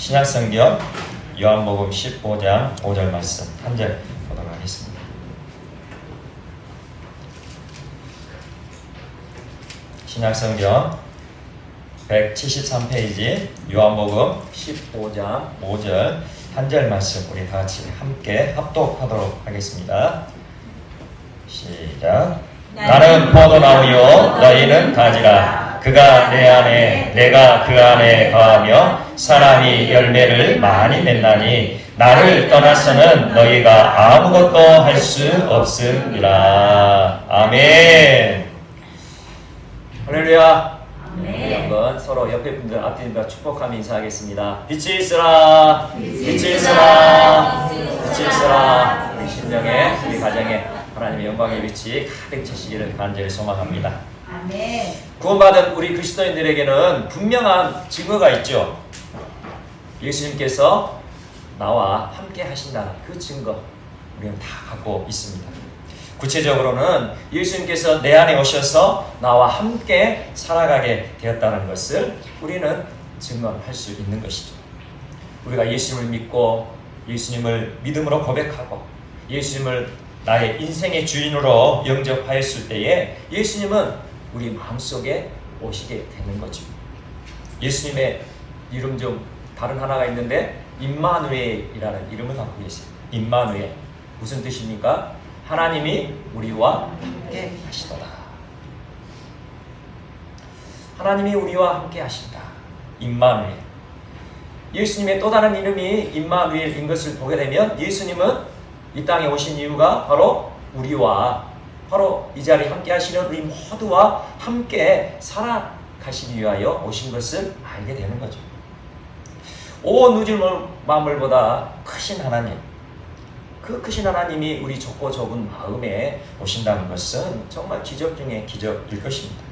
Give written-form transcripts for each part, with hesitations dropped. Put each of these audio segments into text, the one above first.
신약성경 요한복음 15장 5절 말씀 한 절 보도록 하겠습니다. 신약성경 173페이지 요한복음 15장 5절 한 절 말씀 우리 다같이 함께 합독하도록 하겠습니다. 시작. 나는 포도나무요 너희는 가지라. 그가 내 안에 내가 그 안에 거하며 사람이 열매를 많이 맺나니 나를 떠나서는 너희가 아무것도 할 수 없으리라. 아멘. 할렐루야. 우리 한번 서로 옆에 분들 앞에 분들 축복하며 인사하겠습니다. 빛이 있으라. 빛이 있으라. 빛이 있으라. 우리 심령에 우리 가정에 하나님의 영광의 빛이 가득 차시기를 간절히 소망합니다. 아멘. 구원받은 우리 그리스도인들에게는 분명한 증거가 있죠. 예수님께서 나와 함께 하신다는 그 증거 우리는 다 갖고 있습니다. 구체적으로는 예수님께서 내 안에 오셔서 나와 함께 살아가게 되었다는 것을 우리는 증언할 수 있는 것이죠. 우리가 예수님을 믿고 예수님을 믿음으로 고백하고 예수님을 나의 인생의 주인으로 영접하였을 때에 예수님은 우리 마음속에 오시게 되는 거죠. 예수님의 이름 중 다른 하나가 있는데 임마누엘이라는 이름을 갖고 계세요. 임마누엘 무슨 뜻입니까? 하나님이 우리와 함께 하시도다. 하나님이 우리와 함께 하신다. 임마누엘. 예수님의 또 다른 이름이 임마누엘인 것을 보게 되면 예수님은 이 땅에 오신 이유가 바로 우리와 바로 이 자리에 함께 하시는 우리 모두와 함께 살아가시기 위하여 오신 것을 알게 되는 거죠. 온 우주 만물보다 크신 하나님, 그 크신 하나님이 우리 좁고 좁은 마음에 오신다는 것은 정말 기적 중에 기적일 것입니다.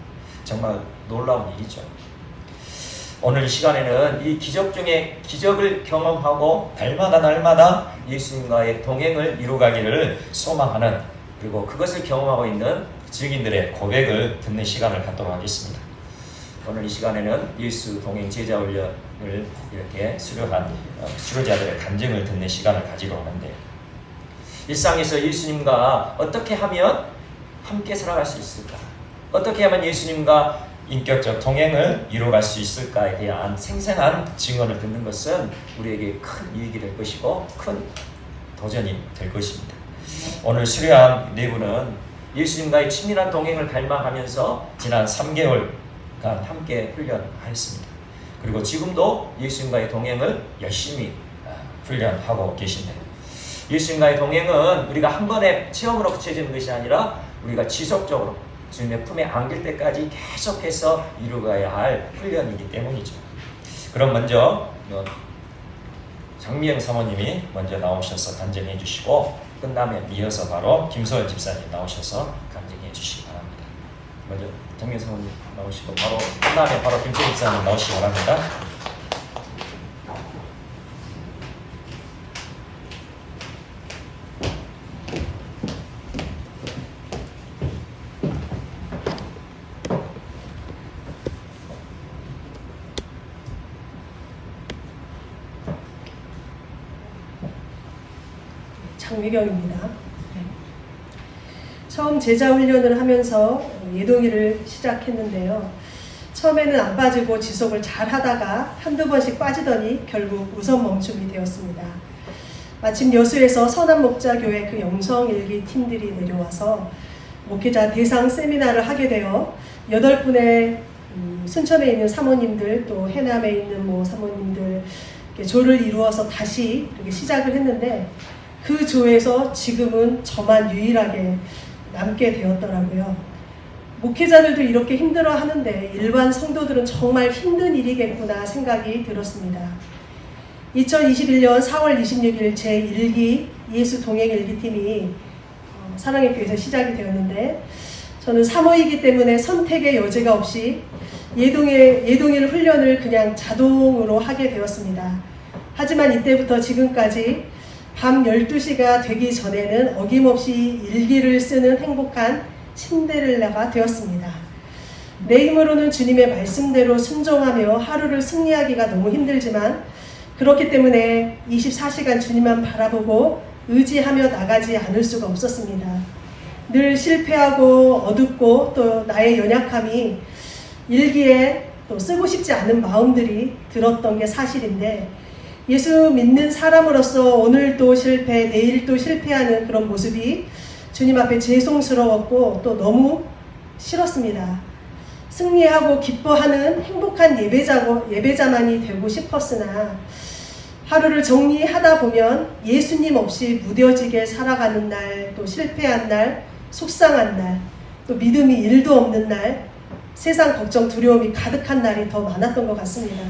정말 놀라운 일이죠. 오늘 이 시간에는 이 기적 중에 기적을 경험하고 날마다 예수님과의 동행을 이루가기를 소망하는 그리고 그것을 경험하고 있는 증인들의 고백을 듣는 시간을 갖도록 하겠습니다. 오늘 이 시간에는 예수 동행 제자 훈련을 이렇게 수료한 수료자들의 간증을 듣는 시간을 가지고 하는데 일상에서 예수님과 어떻게 하면 함께 살아갈 수 있을까? 어떻게 하면 예수님과 인격적 동행을 이루어갈 수 있을까에 대한 생생한 증언을 듣는 것은 우리에게 큰 유익이 될 것이고 큰 도전이 될 것입니다. 오늘 수료한 네 분은 예수님과의 친밀한 동행을 갈망하면서 지난 3개월간 함께 훈련하였습니다. 그리고 지금도 예수님과의 동행을 열심히 훈련하고 계신데요. 예수님과의 동행은 우리가 한 번의 체험으로 그쳐지는 것이 아니라 우리가 지속적으로 주님의 품에 안길 때까지 계속해서 이루어가야 할 훈련이기 때문이죠. 그럼 먼저 장미영 사모님이 먼저 나오셔서 간증해 주시고 끝나면 이어서 바로 김소연 집사님 나오셔서 간증해 주시기 바랍니다. 먼저 장미영 사모님 나오시고 바로 끝나면 바로 김소연 집사님 나오시기 바랍니다. 장미경입니다. 처음 제자 훈련을 하면서 예동이를 시작했는데요. 처음에는 안 빠지고 지속을 잘 하다가 한두 번씩 빠지더니 결국 우선 멈춤이 되었습니다. 마침 여수에서 선한목자교회 그 영성일기 팀들이 내려와서 목회자 대상 세미나를 하게 되어 8분의 순천에 있는 사모님들 또 해남에 있는 사모님들 조를 이루어서 다시 이렇게 시작을 했는데 그 조에서 지금은 저만 유일하게 남게 되었더라고요. 목회자들도 이렇게 힘들어 하는데 일반 성도들은 정말 힘든 일이겠구나 생각이 들었습니다. 2021년 4월 26일 제1기 예수 동행 일기팀이 사랑의 교회에서 시작이 되었는데 저는 사모이기 때문에 선택의 여지가 없이 예동일 훈련을 그냥 자동으로 하게 되었습니다. 하지만 이때부터 지금까지 밤 12시가 되기 전에는 어김없이 일기를 쓰는 행복한 신데렐라가 되었습니다. 내 힘으로는 주님의 말씀대로 순종하며 하루를 승리하기가 너무 힘들지만 그렇기 때문에 24시간 주님만 바라보고 의지하며 나가지 않을 수가 없었습니다. 늘 실패하고 어둡고 또 나의 연약함이 일기에 또 쓰고 싶지 않은 마음들이 들었던 게 사실인데, 예수 믿는 사람으로서 오늘도 실패, 내일도 실패하는 그런 모습이 주님 앞에 죄송스러웠고 또 너무 싫었습니다. 승리하고 기뻐하는 행복한 예배자만이 되고 싶었으나 하루를 정리하다 보면 예수님 없이 무뎌지게 살아가는 날, 또 실패한 날, 속상한 날, 또 믿음이 1도 없는 날, 세상 걱정, 두려움이 가득한 날이 더 많았던 것 같습니다.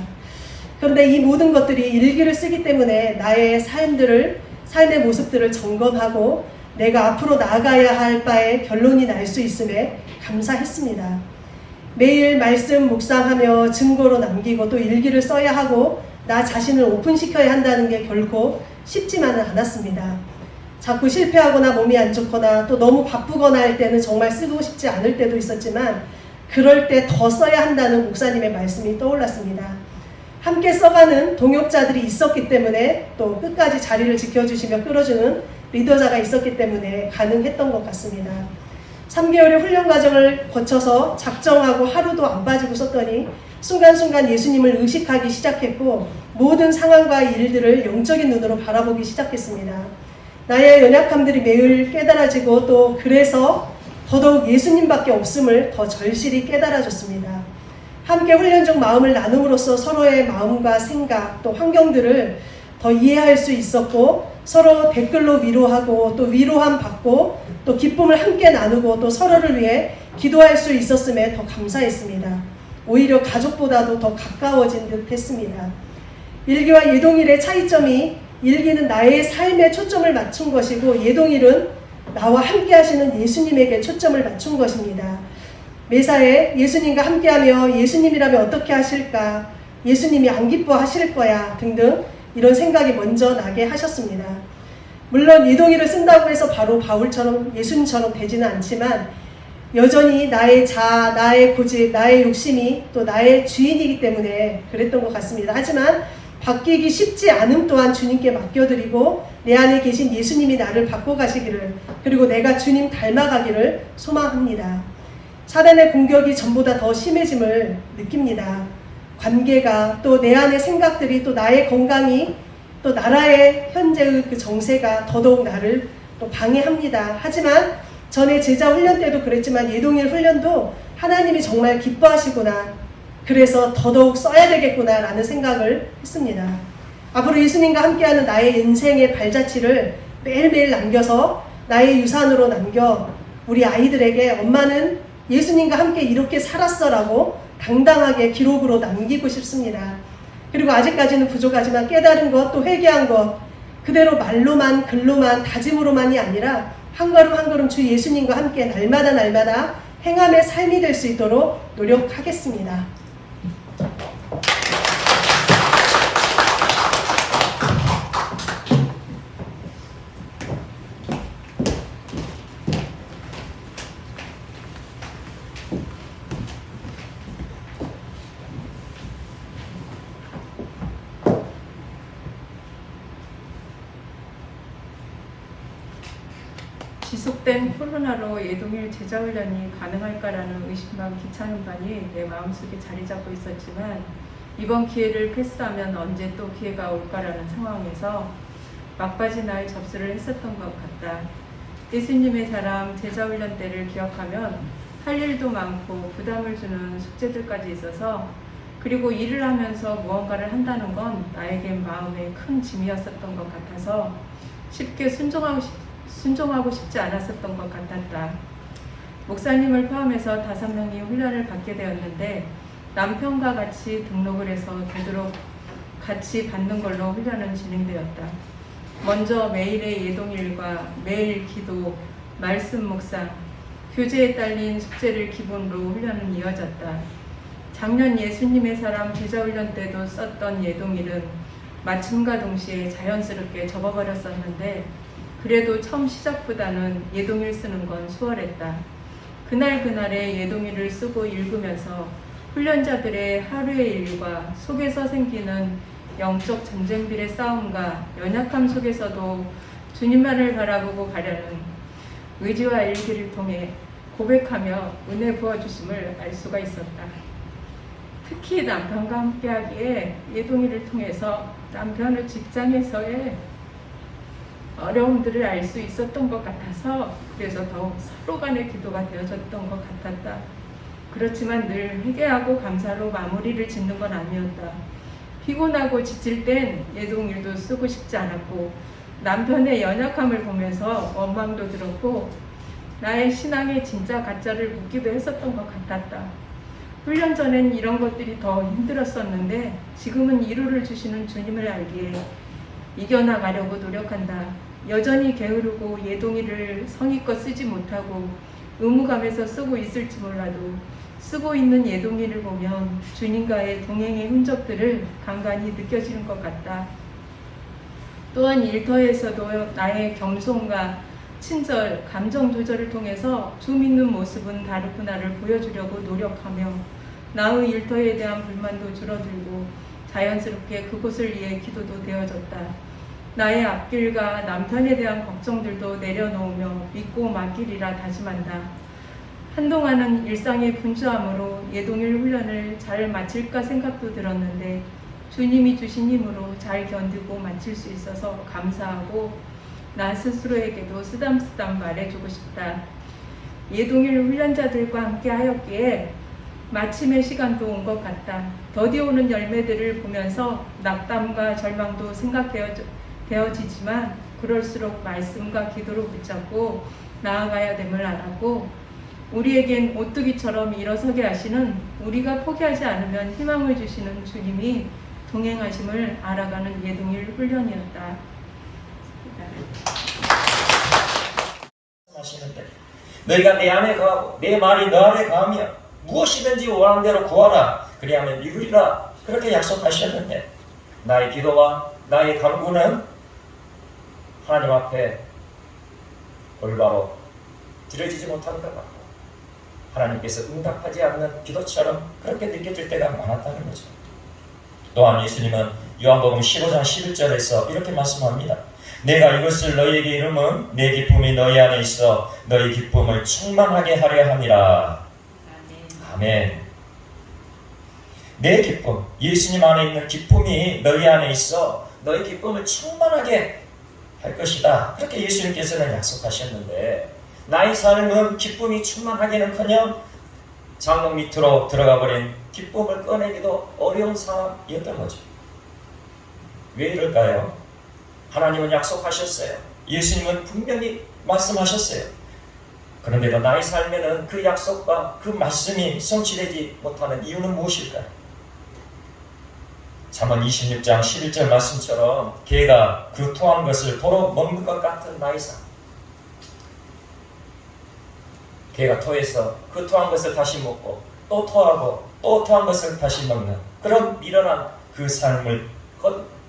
그런데 이 모든 것들이 일기를 쓰기 때문에 나의 삶의 모습들을 점검하고 내가 앞으로 나아가야 할 바에 결론이 날 수 있음에 감사했습니다. 매일 말씀 묵상하며 증거로 남기고 또 일기를 써야 하고 나 자신을 오픈시켜야 한다는 게 결코 쉽지만은 않았습니다. 자꾸 실패하거나 몸이 안 좋거나 또 너무 바쁘거나 할 때는 정말 쓰고 싶지 않을 때도 있었지만, 그럴 때 더 써야 한다는 목사님의 말씀이 떠올랐습니다. 함께 써가는 동역자들이 있었기 때문에, 또 끝까지 자리를 지켜주시며 끌어주는 리더자가 있었기 때문에 가능했던 것 같습니다. 3개월의 훈련 과정을 거쳐서 작정하고 하루도 안 빠지고 썼더니 순간순간 예수님을 의식하기 시작했고, 모든 상황과 일들을 영적인 눈으로 바라보기 시작했습니다. 나의 연약함들이 매일 깨달아지고 또 그래서 더더욱 예수님밖에 없음을 더 절실히 깨달아졌습니다. 함께 훈련 중 마음을 나눔으로써 서로의 마음과 생각 또 환경들을 더 이해할 수 있었고, 서로 댓글로 위로하고 또 위로함 받고 또 기쁨을 함께 나누고 또 서로를 위해 기도할 수 있었음에 더 감사했습니다. 오히려 가족보다도 더 가까워진 듯 했습니다. 일기와 예동일의 차이점이, 일기는 나의 삶에 초점을 맞춘 것이고 예동일은 나와 함께 하시는 예수님에게 초점을 맞춘 것입니다. 매사에 예수님과 함께하며 예수님이라면 어떻게 하실까, 예수님이 안 기뻐하실 거야 등등 이런 생각이 먼저 나게 하셨습니다. 물론 예동일을 쓴다고 해서 바로 바울처럼 예수님처럼 되지는 않지만 여전히 나의 자아, 나의 고집, 나의 욕심이 또 나의 주인이기 때문에 그랬던 것 같습니다. 하지만 바뀌기 쉽지 않음 또한 주님께 맡겨드리고 내 안에 계신 예수님이 나를 바꿔가시기를, 그리고 내가 주님 닮아가기를 소망합니다. 사단의 공격이 전보다 더 심해짐을 느낍니다. 관계가, 또 내 안의 생각들이, 또 나의 건강이, 또 나라의 현재의 그 정세가 더더욱 나를 또 방해합니다. 하지만 전에 제자 훈련 때도 그랬지만 예동일 훈련도 하나님이 정말 기뻐하시구나, 그래서 더더욱 써야 되겠구나 라는 생각을 했습니다. 앞으로 예수님과 함께하는 나의 인생의 발자취를 매일매일 남겨서 나의 유산으로 남겨 우리 아이들에게 엄마는 예수님과 함께 이렇게 살았어 라고 당당하게 기록으로 남기고 싶습니다. 그리고 아직까지는 부족하지만 깨달은 것, 또 회개한 것 그대로 말로만, 글로만, 다짐으로만이 아니라 한 걸음 한 걸음 주 예수님과 함께 날마다 행함의 삶이 될 수 있도록 노력하겠습니다. 지속된 코로나로 예동일 제자훈련이 가능할까라는 의심과 귀찮은 반이 내 마음속에 자리 잡고 있었지만, 이번 기회를 패스하면 언제 또 기회가 올까라는 상황에서 막바지 날 접수를 했었던 것 같다. 예수님의 사람 제자훈련 때를 기억하면 할 일도 많고 부담을 주는 숙제들까지 있어서, 그리고 일을 하면서 무언가를 한다는 건 나에겐 마음의 큰 짐이었었던 것 같아서 쉽게 순종하고 싶지 않았었던 것 같았다. 목사님을 포함해서 5명이 훈련을 받게 되었는데 남편과 같이 등록을 해서 되도록 같이 받는 걸로 훈련은 진행되었다. 먼저 매일의 예동일과 매일 기도, 말씀 묵상, 교재에 딸린 숙제를 기본으로 훈련은 이어졌다. 작년 예수님의 사람 제자훈련 때도 썼던 예동일은 마침과 동시에 자연스럽게 접어버렸었는데, 그래도 처음 시작보다는 예동일 쓰는 건 수월했다. 그날의 예동일을 쓰고 읽으면서 훈련자들의 하루의 일과 속에서 생기는 영적 전쟁들의 싸움과 연약함 속에서도 주님만을 바라보고 가려는 의지와 일기를 통해 고백하며 은혜 부어주심을 알 수가 있었다. 특히 남편과 함께하기에 예동이를 통해서 남편의 직장에서의 어려움들을 알 수 있었던 것 같아서 그래서 더욱 서로 간의 기도가 되어졌던 것 같았다. 그렇지만 늘 회개하고 감사로 마무리를 짓는 건 아니었다. 피곤하고 지칠 땐 예동일도 쓰고 싶지 않았고 남편의 연약함을 보면서 원망도 들었고 나의 신앙의 진짜 가짜를 묻기도 했었던 것 같았다. 훈련 전엔 이런 것들이 더 힘들었었는데 지금은 위로를 주시는 주님을 알기에 이겨나가려고 노력한다. 여전히 게으르고 예동이를 성의껏 쓰지 못하고 의무감에서 쓰고 있을지 몰라도 쓰고 있는 예동이를 보면 주님과의 동행의 흔적들을 간간히 느껴지는 것 같다. 또한 일터에서도 나의 겸손과 친절, 감정 조절을 통해서 주 믿는 모습은 다르구나를 보여주려고 노력하며 나의 일터에 대한 불만도 줄어들고 자연스럽게 그곳을 위해 기도도 되어졌다. 나의 앞길과 남편에 대한 걱정들도 내려놓으며 믿고 맡기리라 다짐한다. 한동안은 일상의 분주함으로 예동일 훈련을 잘 마칠까 생각도 들었는데 주님이 주신 힘으로 잘 견디고 마칠 수 있어서 감사하고 나 스스로에게도 쓰담쓰담 말해주고 싶다. 예동일 훈련자들과 함께 하였기에 마침의 시간도 온 것 같다. 더디오는 열매들을 보면서 낙담과 절망도 생각되어지지만 그럴수록 말씀과 기도로 붙잡고 나아가야 됨을 알았고 우리에겐 오뚜기처럼 일어서게 하시는 우리가 포기하지 않으면 희망을 주시는 주님이 동행하심을 알아가는 예동일 훈련이었다. 하시는데 너희가 내 안에 거하고 내 말이 너 안에 거하며 무엇이든지 원하는 대로 구하라 그리하면 이루리라 그렇게 약속하셨는데 나의 기도와 나의 간구는 하나님 앞에 올바로 드려지지 못하는 것 같고 하나님께서 응답하지 않는 기도처럼 그렇게 느껴질 때가 많았다는 거죠. 또한 예수님은 요한복음 15장 11절에서 이렇게 말씀합니다. 내가 이것을 너희에게 이름은 내 기쁨이 너희 안에 있어 너희 기쁨을 충만하게 하려 함이라. 아멘. 내 기쁨, 예수님 안에 있는 기쁨이 너희 안에 있어 너희 기쁨을 충만하게 할 것이다. 그렇게 예수님께서는 약속하셨는데 나의 삶은 기쁨이 충만하기는커녕 장롱 밑으로 들어가 버린 기쁨을 꺼내기도 어려운 상황이었던 거죠. 왜 이럴까요? 하나님은 약속하셨어요. 예수님은 분명히 말씀하셨어요. 그런데도 나의 삶에는 그 약속과 그 말씀이 성취되지 못하는 이유는 무엇일까요? 잠언 26장 11절 말씀처럼 개가 그 토한 것을 도로 먹는 것 같은 나의 삶. 개가 토해서 그 토한 것을 다시 먹고 또 토하고 또 토한 것을 다시 먹는 그런 미련한 그 삶을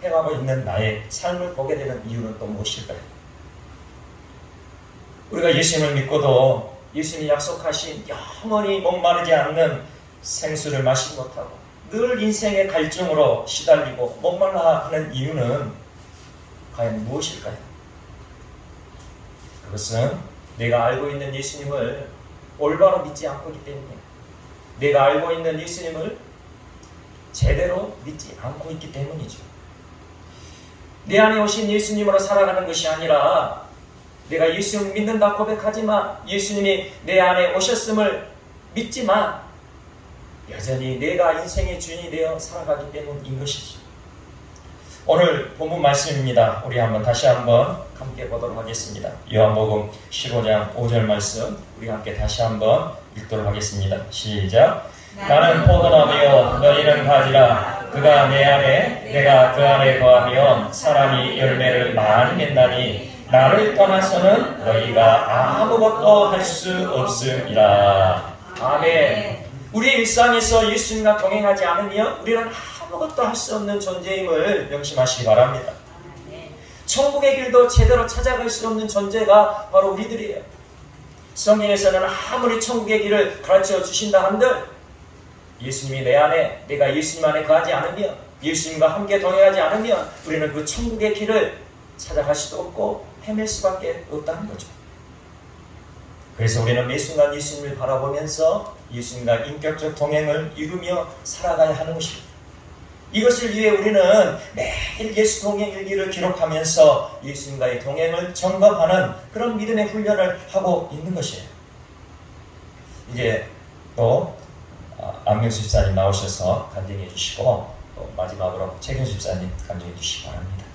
해가고 있는 나의 삶을 보게 되는 이유는 또 무엇일까요? 우리가 예수님을 믿고도 예수님이 약속하신 영원히 목마르지 않는 생수를 마시지 못하고 늘 인생의 갈증으로 시달리고 목말라 하는 이유는 과연 무엇일까요? 그것은 내가 알고 있는 예수님을 올바로 믿지 않고 있기 때문에 내가 알고 있는 예수님을 제대로 믿지 않고 있기 때문이죠. 내 안에 오신 예수님으로 살아가는 것이 아니라 내가 예수님을 믿는다 고백하지만 예수님이 내 안에 오셨음을 믿지만 여전히 내가 인생의 주인이 되어 살아가기 때문인 것이죠. 오늘 본문 말씀입니다. 우리 다시 한번 함께 보도록 하겠습니다. 요한복음 15장 5절 말씀 우리 함께 다시 한번 읽도록 하겠습니다. 시작. 나는 포도나무요 너희는 가지라. 그가 내 안에 내가 그 안에 거하며 사람이 열매를 많이 맺나니 나를 떠나서는 너희가 아무것도 할 수 없음이라. 아멘. 우리의 일상에서 예수님과 동행하지 않으면 우리는 아무것도 할 수 없는 존재임을 명심하시기 바랍니다. 천국의 길도 제대로 찾아갈 수 없는 존재가 바로 우리들이에요. 성경에서는 아무리 천국의 길을 가르쳐 주신다 한들 예수님이 내 안에, 내가 예수님 안에 거하지 않으면 예수님과 함께 동행하지 않으면 우리는 그 천국의 길을 찾아갈 수도 없고 헤맬 수밖에 없다는 거죠. 그래서 우리는 매 순간 예수님을 바라보면서 예수님과 인격적 동행을 이루며 살아가야 하는 것입니다. 이것을 위해 우리는 매일 예수 동행 일기를 기록하면서 예수님과의 동행을 점검하는 그런 믿음의 훈련을 하고 있는 것이에요. 이제 또 안명수 집사님 나오셔서 간증해 주시고 또 마지막으로 최경수 집사님 간증해 주시기 바랍니다.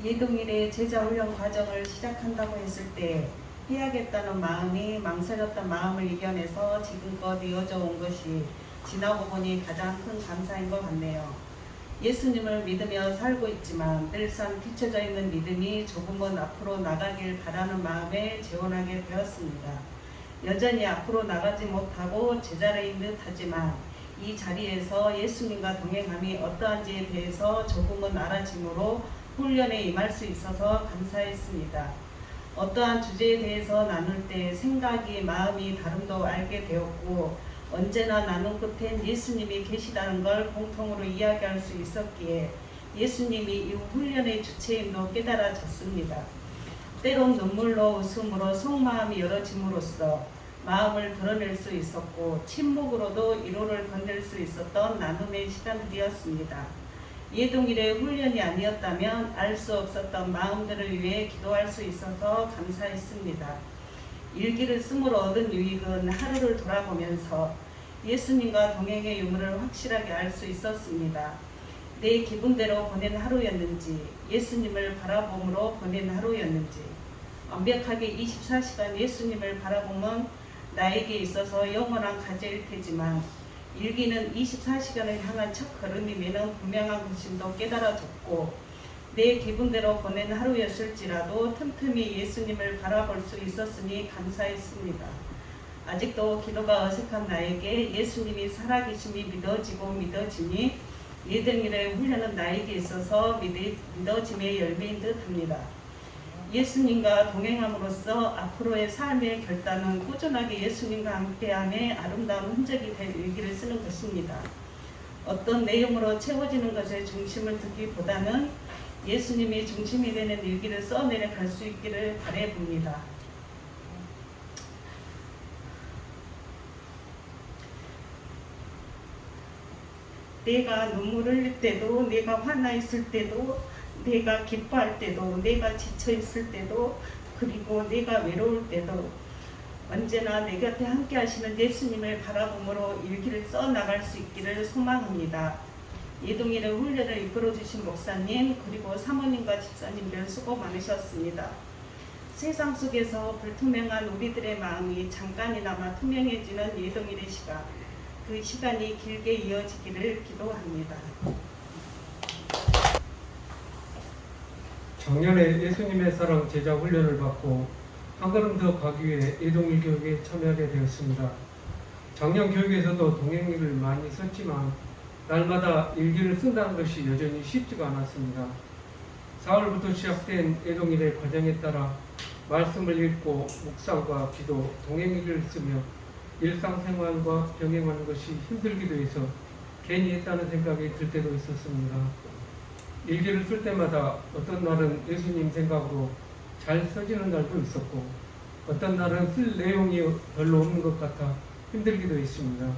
예동일의 제자훈련 과정을 시작한다고 했을 때 해야겠다는 마음이 망설였던 마음을 이겨내서 지금껏 이어져 온 것이 지나고 보니 가장 큰 감사인 것 같네요. 예수님을 믿으며 살고 있지만 늘상 뒤쳐져 있는 믿음이 조금은 앞으로 나가길 바라는 마음에 재혼하게 되었습니다. 여전히 앞으로 나가지 못하고 제자리인 듯 하지만 이 자리에서 예수님과 동행함이 어떠한지에 대해서 조금은 알아지므로 훈련에 임할 수 있어서 감사했습니다. 어떠한 주제에 대해서 나눌 때 생각이 마음이 다름도 알게 되었고 언제나 나눔 끝엔 예수님이 계시다는 걸 공통으로 이야기할 수 있었기에 예수님이 이 훈련의 주체임도 깨달아졌습니다. 때론 눈물로 웃음으로 속마음이 열어짐으로써 마음을 드러낼 수 있었고 침묵으로도 위로를 건넬 수 있었던 나눔의 시간들이었습니다. 예동일의 훈련이 아니었다면 알 수 없었던 마음들을 위해 기도할 수 있어서 감사했습니다. 일기를 쓰므로 얻은 유익은 하루를 돌아보면서 예수님과 동행의 유무를 확실하게 알 수 있었습니다. 내 기분대로 보낸 하루였는지 예수님을 바라봄으로 보낸 하루였는지 완벽하게 24시간 예수님을 바라보면 나에게 있어서 영원한 과제일 테지만 일기는 24시간을 향한 첫 걸음임에는 분명한 것임도 깨달아졌고 내 기분대로 보낸 하루였을지라도 틈틈이 예수님을 바라볼 수 있었으니 감사했습니다. 아직도 기도가 어색한 나에게 예수님이 살아계심이 믿어지니 예동일의 훈련은 나에게 있어서 믿어짐의 열매인 듯 합니다. 예수님과 동행함으로써 앞으로의 삶의 결단은 꾸준하게 예수님과 함께함의 아름다운 흔적이 될 일기를 쓰는 것입니다. 어떤 내용으로 채워지는 것에 중심을 두기보다는 예수님이 중심이 되는 일기를 써내려갈 수 있기를 바라봅니다. 내가 눈물을 흘릴 때도, 내가 화나 있을 때도, 내가 기뻐할 때도, 내가 지쳐 있을 때도, 그리고 내가 외로울 때도 언제나 내 곁에 함께 하시는 예수님을 바라보므로 일기를 써나갈 수 있기를 소망합니다. 예동일의 훈련을 이끌어주신 목사님 그리고 사모님과 집사님들 수고 많으셨습니다. 세상 속에서 불투명한 우리들의 마음이 잠깐이나마 투명해지는 예동일의 시간, 그 시간이 길게 이어지기를 기도합니다. 작년에 예수님의 사랑 제자 훈련을 받고 한 걸음 더 가기 위해 예동일 교육에 참여하게 되었습니다. 작년 교육에서도 동행일을 많이 썼지만 날마다 일기를 쓴다는 것이 여전히 쉽지가 않았습니다. 4월부터 시작된 예동일의 과정에 따라 말씀을 읽고 묵상과 기도, 동행일을 쓰며 일상생활과 병행하는 것이 힘들기도 해서 괜히 했다는 생각이 들 때도 있었습니다. 일기를 쓸 때마다 어떤 날은 예수님 생각으로 잘 써지는 날도 있었고 어떤 날은 쓸 내용이 별로 없는 것 같아 힘들기도 했습니다.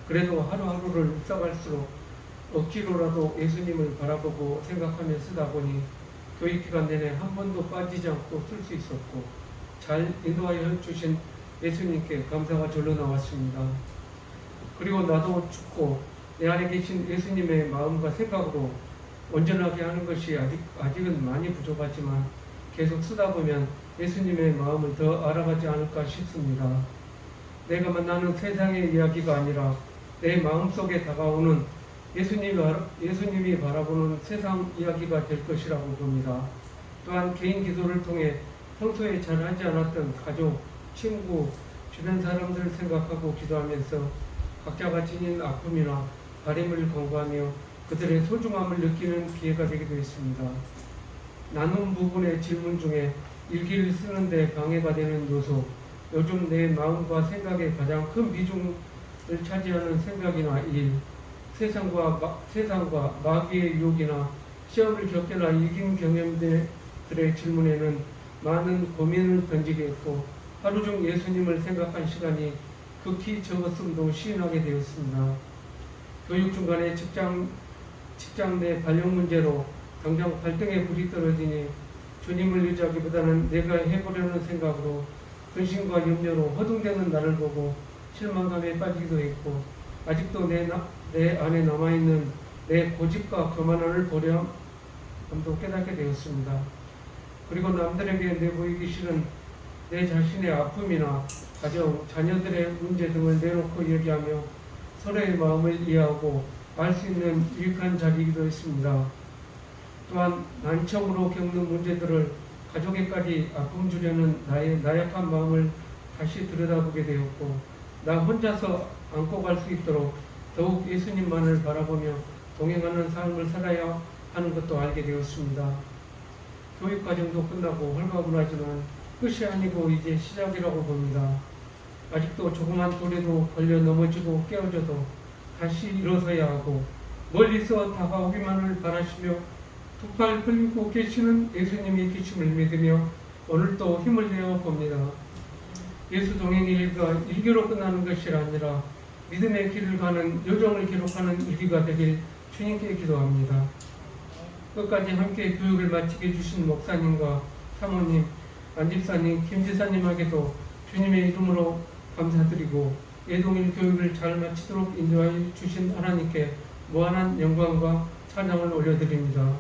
그래도 하루하루를 써갈수록 억지로라도 예수님을 바라보고 생각하며 쓰다 보니 교육기간 내내 한 번도 빠지지 않고 쓸 수 있었고 잘 인도하여 주신 예수님께 감사가 절로 나왔습니다. 그리고 나도 죽고 내 안에 계신 예수님의 마음과 생각으로 온전하게 하는 것이 아직은 많이 부족하지만 계속 쓰다 보면 예수님의 마음을 더 알아가지 않을까 싶습니다. 내가 만나는 세상의 이야기가 아니라 내 마음속에 다가오는 예수님이 바라보는 세상 이야기가 될 것이라고 봅니다. 또한 개인 기도를 통해 평소에 잘 하지 않았던 가족, 친구, 주변 사람들을 생각하고 기도하면서 각자가 지닌 아픔이나 바램을 간구하며 그들의 소중함을 느끼는 기회가 되기도 했습니다. 나눈 부분의 질문 중에 일기를 쓰는데 방해가 되는 요소, 요즘 내 마음과 생각에 가장 큰 비중을 차지하는 생각이나 일, 세상과 마귀의 유혹이나 시험을 겪거나 이긴 경험들의 질문에는 많은 고민을 던지게 했고 하루 중 예수님을 생각한 시간이 극히 적었음도 시인하게 되었습니다. 교육 중간에 직장 내 발령 문제로 당장 발등에 불이 떨어지니 주님을 의지하기보다는 내가 해보려는 생각으로 근심과 염려로 허둥대는 나를 보고 실망감에 빠지기도 했고 아직도 내 안에 남아있는 내 고집과 교만함을 보렴함도 깨닫게 되었습니다. 그리고 남들에게 내보이기 싫은 내 자신의 아픔이나 가정, 자녀들의 문제 등을 내놓고 얘기하며 서로의 마음을 이해하고 알 수 있는 유익한 자리이기도 했습니다. 또한 난청으로 겪는 문제들을 가족에까지 아픔 주려는 나의 나약한 마음을 다시 들여다보게 되었고 나 혼자서 안고 갈 수 있도록 더욱 예수님만을 바라보며 동행하는 삶을 살아야 하는 것도 알게 되었습니다. 교육과정도 끝나고 홀가분하지만 끝이 아니고 이제 시작이라고 봅니다. 아직도 조그만 돌에도 걸려 넘어지고 깨어져도 다시 일어서야 하고 멀리서 다가오기만을 바라시며 두 팔 벌리고 계시는 예수님의 계심을 믿으며 오늘도 힘을 내어 봅니다. 예수 동행 일기가 일기로 끝나는 것이 아니라 믿음의 길을 가는 여정을 기록하는 일기가 되길 주님께 기도합니다. 끝까지 함께 교육을 마치게 해주신 목사님과 사모님, 안집사님, 김지사님에게도 주님의 이름으로 감사드리고 예동일 교육을 잘 마치도록 인도하여 주신 하나님께 무한한 영광과 찬양을 올려드립니다.